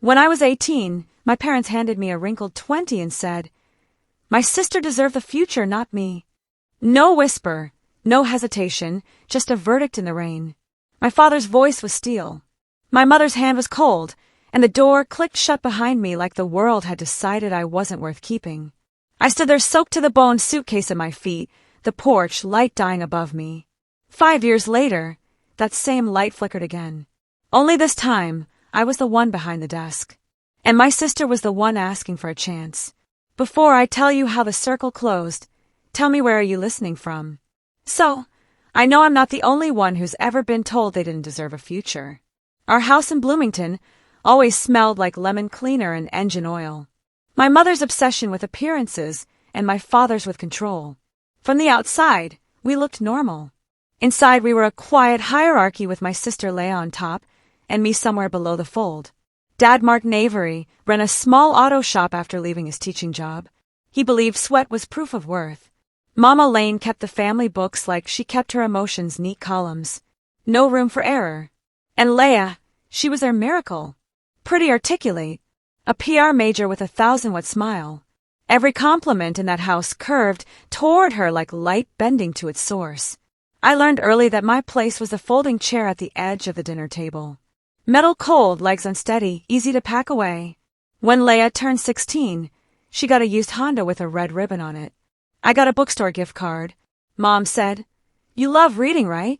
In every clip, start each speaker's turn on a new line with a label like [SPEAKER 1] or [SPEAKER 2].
[SPEAKER 1] When I was 18, my parents handed me a wrinkled 20 and said, "My sister deserved the future, not me." No whisper, no hesitation, just a verdict in the rain. My father's voice was steel. My mother's hand was cold, and the door clicked shut behind me like the world had decided I wasn't worth keeping. I stood there soaked to the bone, suitcase at my feet, the porch, light dying above me. 5 years later, that same light flickered again. Only this time, I was the one behind the desk. And my sister was the one asking for a chance. Before I tell you how the circle closed, tell me, where are you listening from? So, I know I'm not the only one who's ever been told they didn't deserve a future. Our house in Bloomington always smelled like lemon cleaner and engine oil. My mother's obsession with appearances and my father's with control. From the outside, we looked normal. Inside, we were a quiet hierarchy with my sister Leia on top and me somewhere below the fold. Dad, Martin Avery, ran a small auto shop after leaving his teaching job. He believed sweat was proof of worth. Mama Lane kept the family books like she kept her emotions, neat columns. No room for error. And Leia, she was their miracle. Pretty articulate. A PR major with a 1,000-watt smile. Every compliment in that house curved toward her like light bending to its source. I learned early that my place was the folding chair at the edge of the dinner table. Metal cold, legs unsteady, easy to pack away. When Leia turned 16, she got a used Honda with a red ribbon on it. I got a bookstore gift card. Mom said, "You love reading, right?"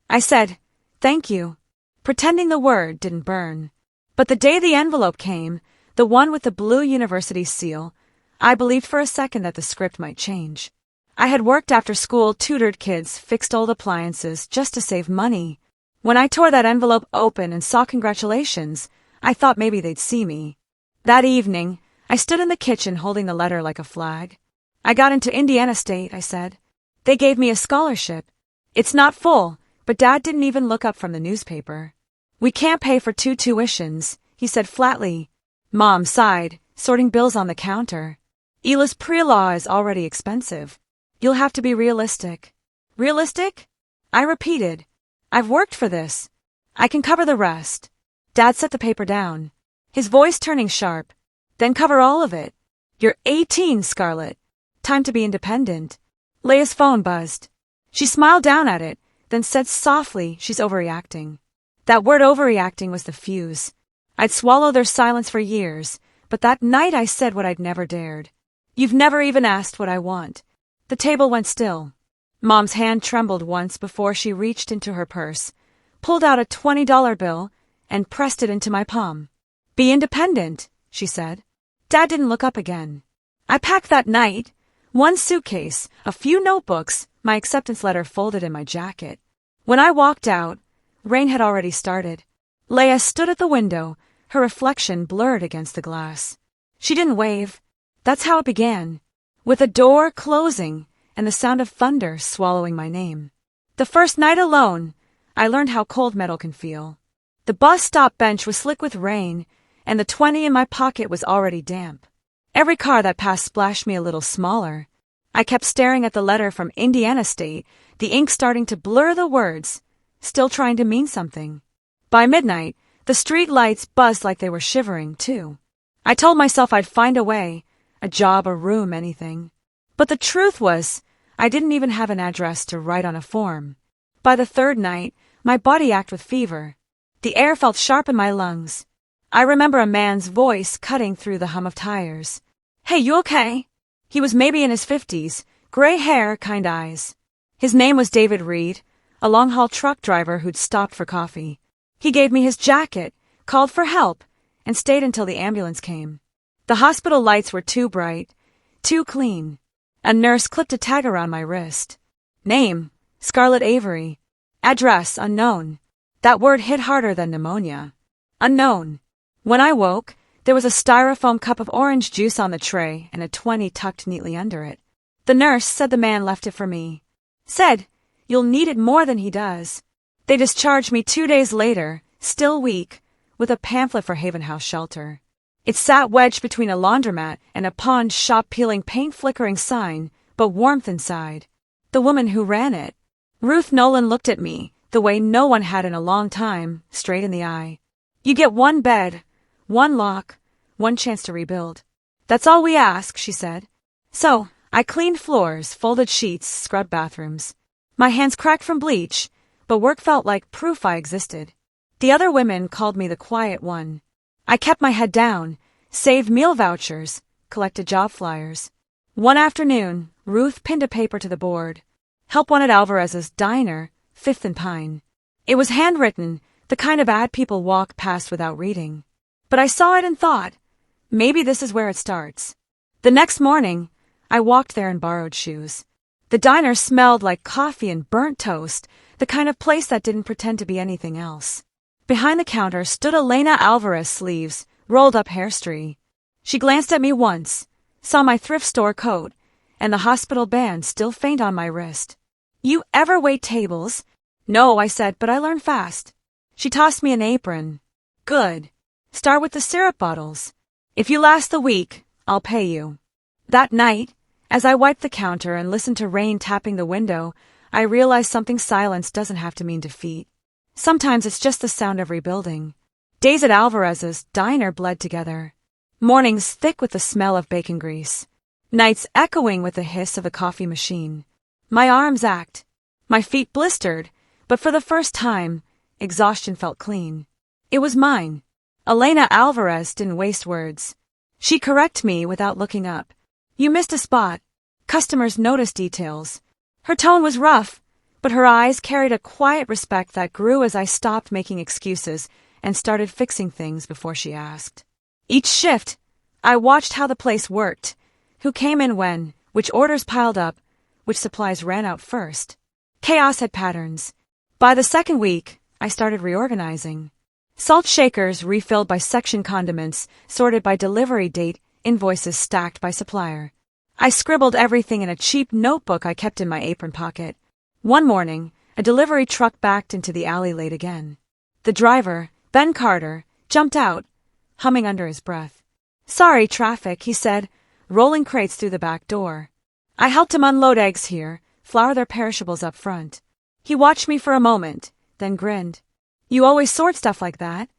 [SPEAKER 1] I said, "Thank you," pretending the word didn't burn. But the day the envelope came, the one with the blue university seal, I believed for a second that the script might change. I had worked after school, tutored kids, fixed old appliances just to save money. When I tore that envelope open and saw congratulations, I thought maybe they'd see me. That evening, I stood in the kitchen holding the letter like a flag. "I got into Indiana State," I said. "They gave me a scholarship. It's not full, but Dad didn't even look up from the newspaper. We can't pay for 2 tuitions," he said flatly. Mom sighed, sorting bills on the counter. "Ela's pre-law is already expensive. You'll have to be realistic." "Realistic?" I repeated. "I've worked for this. I can cover the rest." Dad set the paper down, his voice turning sharp. "Then cover all of it. You're 18, Scarlett. Time to be independent." Leia's phone buzzed. She smiled down at it, then said softly, "She's overreacting." That word overreacting was the fuse. I'd swallowed their silence for years, but that night I said what I'd never dared. "You've never even asked what I want." The table went still. Mom's hand trembled once before she reached into her purse, pulled out a $20 bill, and pressed it into my palm. "Be independent," she said. Dad didn't look up again. I packed that night. 1 suitcase, a few notebooks, my acceptance letter folded in my jacket. When I walked out, rain had already started. Leia stood at the window, her reflection blurred against the glass. She didn't wave. That's how it began, with a door closing and the sound of thunder swallowing my name. The first night alone, I learned how cold metal can feel. The bus stop bench was slick with rain, and the 20 in my pocket was already damp. Every car that passed splashed me a little smaller. I kept staring at the letter from Indiana State, the ink starting to blur the words, still trying to mean something. By midnight, the street lights buzzed like they were shivering, too. I told myself I'd find a way, a job, a room, anything. But the truth was, I didn't even have an address to write on a form. By the 3rd night, my body ached with fever. The air felt sharp in my lungs. I remember a man's voice cutting through the hum of tires. "Hey, you okay?" He was maybe in his 50s, gray hair, kind eyes. His name was David Reed, a long-haul truck driver who'd stopped for coffee. He gave me his jacket, called for help, and stayed until the ambulance came. The hospital lights were too bright, too clean. A nurse clipped a tag around my wrist. Name, Scarlett Avery. Address, unknown. That word hit harder than pneumonia. Unknown. When I woke, there was a styrofoam cup of orange juice on the tray and a 20 tucked neatly under it. The nurse said the man left it for me. Said, "You'll need it more than he does." They discharged me 2 days later, still weak, with a pamphlet for Haven House shelter. It sat wedged between a laundromat and a pawn shop peeling paint flickering sign, but warmth inside. The woman who ran it. Ruth Nolan looked at me, the way no one had in a long time, straight in the eye. "You get 1 bed, One lock, one chance to rebuild. That's all we ask, she said. So, I cleaned floors, folded sheets, scrubbed bathrooms. My hands cracked from bleach, but work felt like proof I existed. The other women called me the quiet one. I kept my head down, saved meal vouchers, collected job flyers. One afternoon, Ruth pinned a paper to the board. Help wanted Alvarez's Diner, 5th and Pine. It was handwritten, the kind of ad people walk past without reading. But I saw it and thought, maybe this is where it starts. The next morning, I walked there in borrowed shoes. The diner smelled like coffee and burnt toast, the kind of place that didn't pretend to be anything else. Behind the counter stood Elena Alvarez, sleeves, rolled up hairstray. She glanced at me once, saw my thrift store coat, and the hospital band still faint on my wrist. You ever wait tables? No, I said, but I learned fast. She tossed me an apron. Good. Start with the syrup bottles. If you last the week, I'll pay you. That night, as I wiped the counter and listened to rain tapping the window, I realized something silence doesn't have to mean defeat. Sometimes it's just the sound of rebuilding. Days at Alvarez's Diner bled together. Mornings thick with the smell of bacon grease. Nights echoing with the hiss of the coffee machine. My arms ached. My feet blistered, but for the first time, exhaustion felt clean. It was mine. Elena Alvarez didn't waste words. She corrected me without looking up. You missed a spot. Customers noticed details. Her tone was rough, but her eyes carried a quiet respect that grew as I stopped making excuses and started fixing things before she asked. Each shift, I watched how the place worked, who came in when, which orders piled up, which supplies ran out first. Chaos had patterns. By the second week, I started reorganizing. Salt shakers refilled by section, condiments sorted by delivery date, invoices stacked by supplier. I scribbled everything in a cheap notebook I kept in my apron pocket. One morning, a delivery truck backed into the alley late again. The driver, Ben Carter, jumped out, humming under his breath. Sorry, traffic, he said, rolling crates through the back door. I helped him unload eggs here, flour their perishables up front. He watched me for a moment, then grinned. You always sort stuff like that.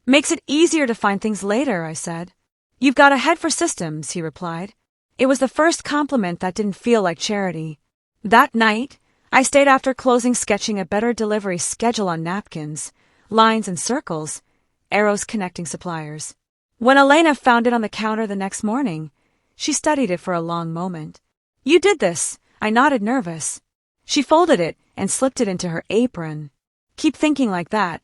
[SPEAKER 1] Makes it easier to find things later, I said. You've got a head for systems, he replied. It was the first compliment that didn't feel like charity. That night, I stayed after closing sketching a better delivery schedule on napkins, lines and circles, arrows connecting suppliers. When Elena found it on the counter the next morning, she studied it for a long moment. You did this, I nodded, nervous. She folded it and slipped it into her apron. Keep thinking like that.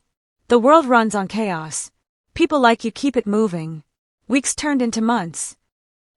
[SPEAKER 1] The world runs on chaos. People like you keep it moving. Weeks turned into months.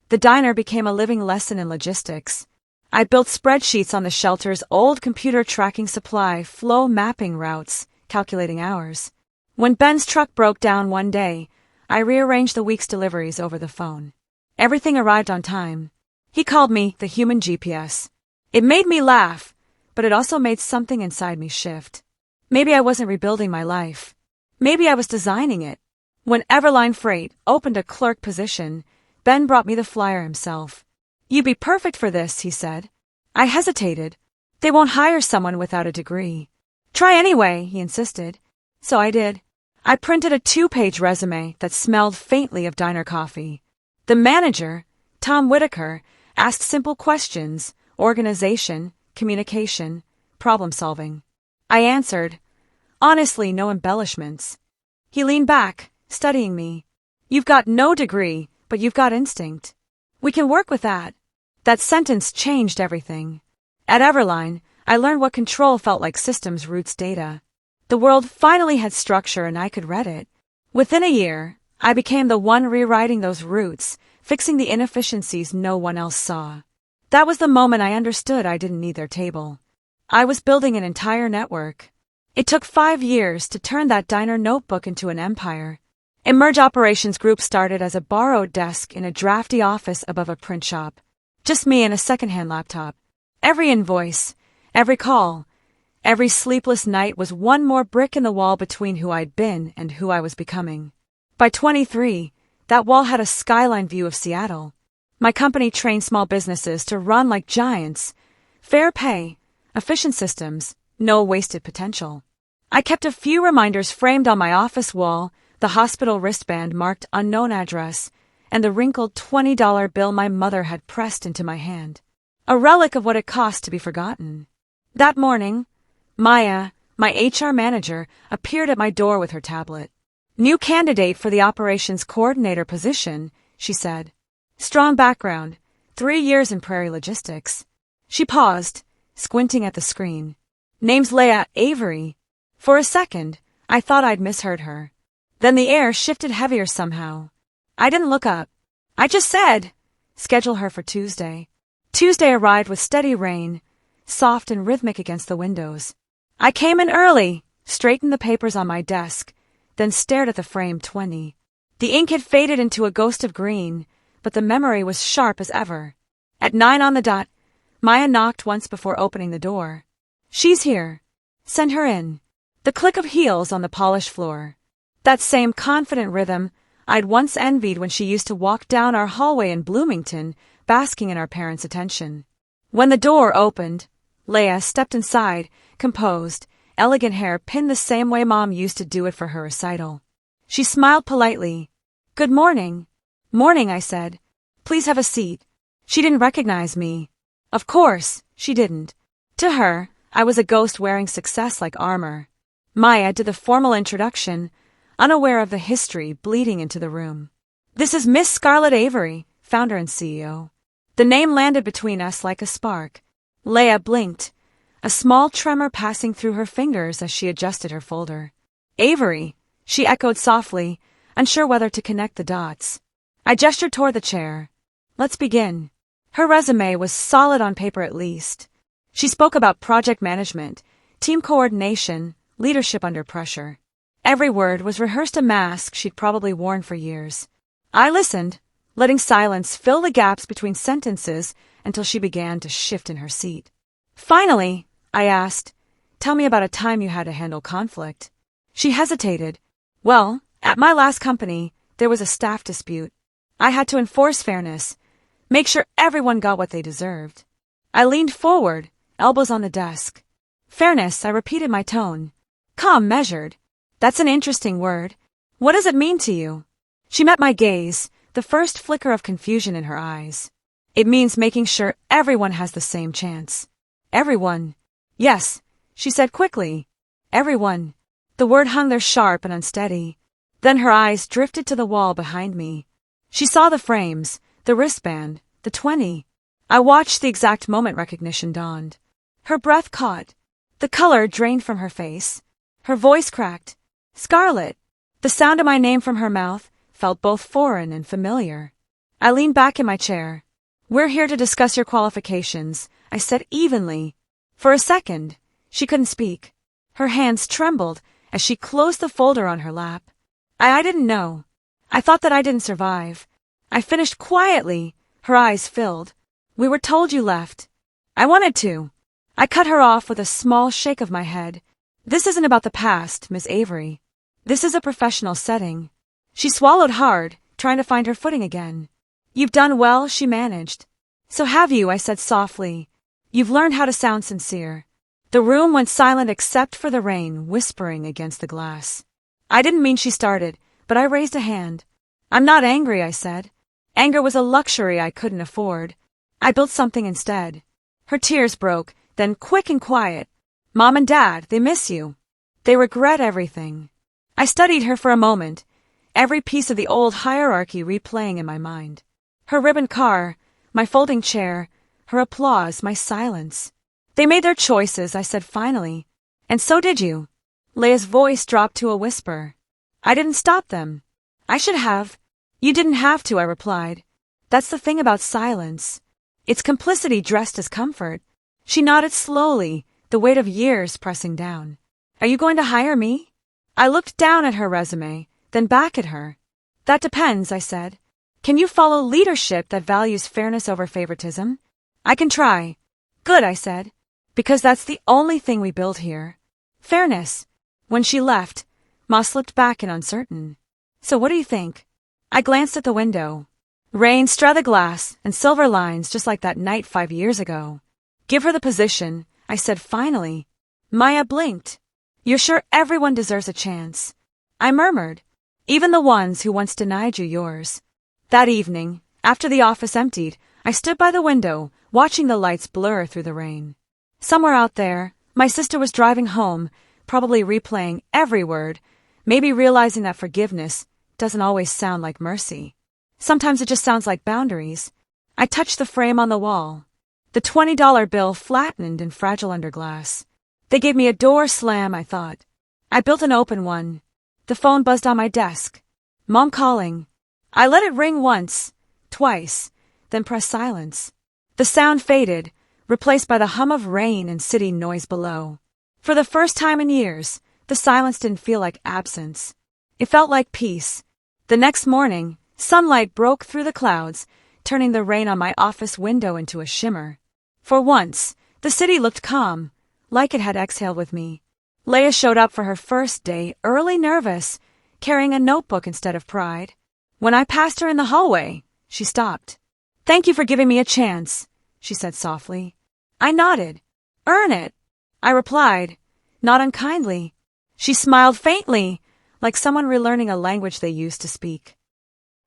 [SPEAKER 1] The diner became a living lesson in logistics. I built spreadsheets on the shelter's old computer, tracking supply, flow mapping routes, calculating hours. When Ben's truck broke down one day, I rearranged the week's deliveries over the phone. Everything arrived on time. He called me the human GPS. It made me laugh, but it also made something inside me shift. Maybe I wasn't rebuilding my life. Maybe I was designing it. When Everline Freight opened a clerk position, Ben brought me the flyer himself. You'd be perfect for this, he said. I hesitated. They won't hire someone without a degree. Try anyway, he insisted. So I did. I printed a 2-page resume that smelled faintly of diner coffee. The manager, Tom Whitaker, asked simple questions: organization, communication, problem solving. I answered, honestly, no embellishments. He leaned back, studying me. You've got no degree, but you've got instinct. We can work with that. That sentence changed everything. At Everline, I learned what control felt like: systems, roots, data. The world finally had structure and I could read it. Within a year, I became the one rewriting those roots, fixing the inefficiencies no one else saw. That was the moment I understood I didn't need their table. I was building an entire network. It took 5 years to turn that diner notebook into an empire. Emerge Operations Group started as a borrowed desk in a drafty office above a print shop. Just me and a secondhand laptop. Every invoice, every call, every sleepless night was one more brick in the wall between who I'd been and who I was becoming. By 23, that wall had a skyline view of Seattle. My company trained small businesses to run like giants. Fair pay, efficient systems, no wasted potential. I kept a few reminders framed on my office wall: the hospital wristband marked unknown address, and the wrinkled $20 bill my mother had pressed into my hand. A relic of what it cost to be forgotten. That morning, Maya, my HR manager, appeared at my door with her tablet. "New candidate for the operations coordinator position," she said. "Strong background, 3 years in prairie logistics." She paused, squinting at the screen. "Name's Leah Avery." For a second, I thought I'd misheard her. Then the air shifted heavier somehow. I didn't look up. I just said, "Schedule her for Tuesday." Tuesday arrived with steady rain, soft and rhythmic against the windows. I came in early, straightened the papers on my desk, then stared at the frame 20. The ink had faded into a ghost of green, but the memory was sharp as ever. At 9 on the dot, Maya knocked once before opening the door. "She's here. Send her in." The click of heels on the polished floor. That same confident rhythm I'd once envied when she used to walk down our hallway in Bloomington, basking in our parents' attention. When the door opened, Leah stepped inside, composed, elegant hair pinned the same way Mom used to do it for her recital. She smiled politely. "Good morning." "Morning," I said. "Please have a seat." She didn't recognize me. Of course, she didn't. To her, I was a ghost wearing success like armor. Maya did the formal introduction, unaware of the history bleeding into the room. "This is Miss Scarlett Avery, founder and CEO." The name landed between us like a spark. Leah blinked, a small tremor passing through her fingers as she adjusted her folder. "Avery," she echoed softly, unsure whether to connect the dots. I gestured toward the chair. "Let's begin." Her resume was solid on paper at least. She spoke about project management, team coordination, leadership under pressure. Every word was rehearsed a mask she'd probably worn for years. I listened, letting silence fill the gaps between sentences until she began to shift in her seat. "Finally," I asked, "tell me about a time you had to handle conflict." She hesitated. "Well, at my last company, there was a staff dispute. I had to enforce fairness, make sure everyone got what they deserved." I leaned forward, elbows on the desk. "Fairness," I repeated my tone. "Calm, measured. That's an interesting word. What does it mean to you?" She met my gaze, the first flicker of confusion in her eyes. "It means making sure everyone has the same chance." "Everyone?" "Yes," she said quickly. "Everyone." The word hung there sharp and unsteady. Then her eyes drifted to the wall behind me. She saw the frames, the wristband, the 20. I watched the exact moment recognition dawned. Her breath caught. The color drained from her face. Her voice cracked. "Scarlett." The sound of my name from her mouth felt both foreign and familiar. I leaned back in my chair. "We're here to discuss your qualifications," I said evenly. For a second, she couldn't speak. Her hands trembled as she closed the folder on her lap. I didn't know. I thought that I didn't survive. I finished quietly, her eyes filled. "We were told you left." "I wanted to." I cut her off with a small shake of my head. "This isn't about the past, Miss Avery. This is a professional setting." She swallowed hard, trying to find her footing again. "You've done well," she managed. "So have you," I said softly. "You've learned how to sound sincere." The room went silent except for the rain whispering against the glass. I didn't mean she started, but I raised a hand. "I'm not angry," I said. Anger was a luxury I couldn't afford. I built something instead. Her tears broke, then quick and quiet. "Mom and Dad, they miss you. They regret everything." I studied her for a moment, every piece of the old hierarchy replaying in my mind. Her ribbon car, my folding chair, her applause, my silence. "They made their choices," I said finally. "And so did you." Leah's voice dropped to a whisper. "I didn't stop them." "I should have." "You didn't have to," I replied. "That's the thing about silence. It's complicity dressed as comfort." She nodded slowly, the weight of years pressing down. "Are you going to hire me?" I looked down at her resume, then back at her. "That depends," I said. "Can you follow leadership that values fairness over favoritism?" "I can try." "Good," I said. "Because that's the only thing we build here. Fairness." When she left, Ma slipped back in uncertain. "So what do you think?" I glanced at the window. Rain struck the glass and silver lines just like that night 5 years ago. "Give her the position," I said finally. Maya blinked. "You're sure everyone deserves a chance?" I murmured. even the ones who once denied you yours. That evening, after the office emptied, I stood by the window, watching the lights blur through the rain. Somewhere out there, my sister was driving home, probably replaying every word, maybe realizing that forgiveness doesn't always sound like mercy. Sometimes it just sounds like boundaries. I touched the frame on the wall. The $20 bill flattened and fragile under glass. They gave me a door slam, I thought. I built an open one. The phone buzzed on my desk. Mom calling. I let it ring once, twice, then pressed silence. The sound faded, replaced by the hum of rain and city noise below. For the first time in years, the silence didn't feel like absence. It felt like peace. The next morning, sunlight broke through the clouds, turning the rain on my office window into a shimmer. For once, the city looked calm, like it had exhaled with me. Leia showed up for her first day, early nervous, carrying a notebook instead of pride. When I passed her in the hallway, she stopped. "Thank you for giving me a chance," she said softly. I nodded. "Earn it," I replied, not unkindly. She smiled faintly, like someone relearning a language they used to speak.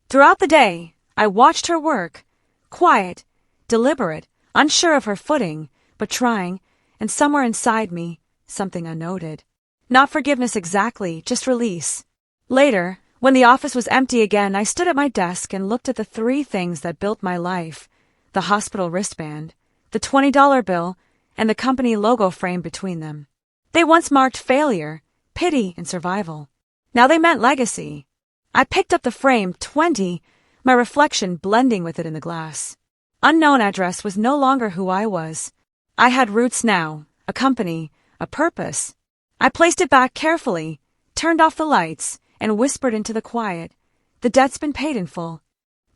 [SPEAKER 1] Throughout the day, I watched her work, quiet, deliberate, unsure of her footing, but trying, and somewhere inside me, something unnoted. Not forgiveness exactly, just release. Later, when the office was empty again, I stood at my desk and looked at the three things that built my life: the hospital wristband, the $20 bill, and the company logo framed between them. They once marked failure, pity, and survival. Now they meant legacy. I picked up the frame, 20, my reflection blending with it in the glass. Unknown address was no longer who I was. I had roots now, a company, a purpose. I placed it back carefully, turned off the lights, and whispered into the quiet, "The debt's been paid in full."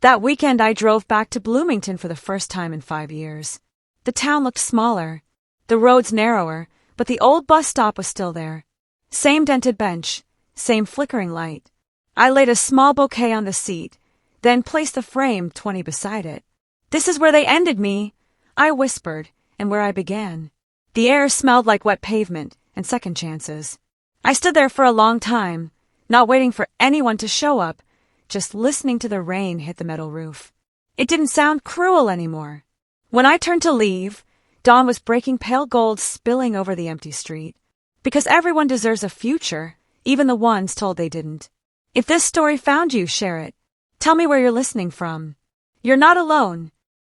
[SPEAKER 1] That weekend I drove back to Bloomington for the first time in 5 years. The town looked smaller, the roads narrower, but the old bus stop was still there. Same dented bench, same flickering light. I laid a small bouquet on the seat, then placed the frame 20 beside it. "This is where they ended me," I whispered, "and where I began." The air smelled like wet pavement and second chances. I stood there for a long time, not waiting for anyone to show up, just listening to the rain hit the metal roof. It didn't sound cruel anymore. When I turned to leave, dawn was breaking pale gold spilling over the empty street. Because everyone deserves a future, even the ones told they didn't. If this story found you, share it. Tell me where you're listening from. You're not alone.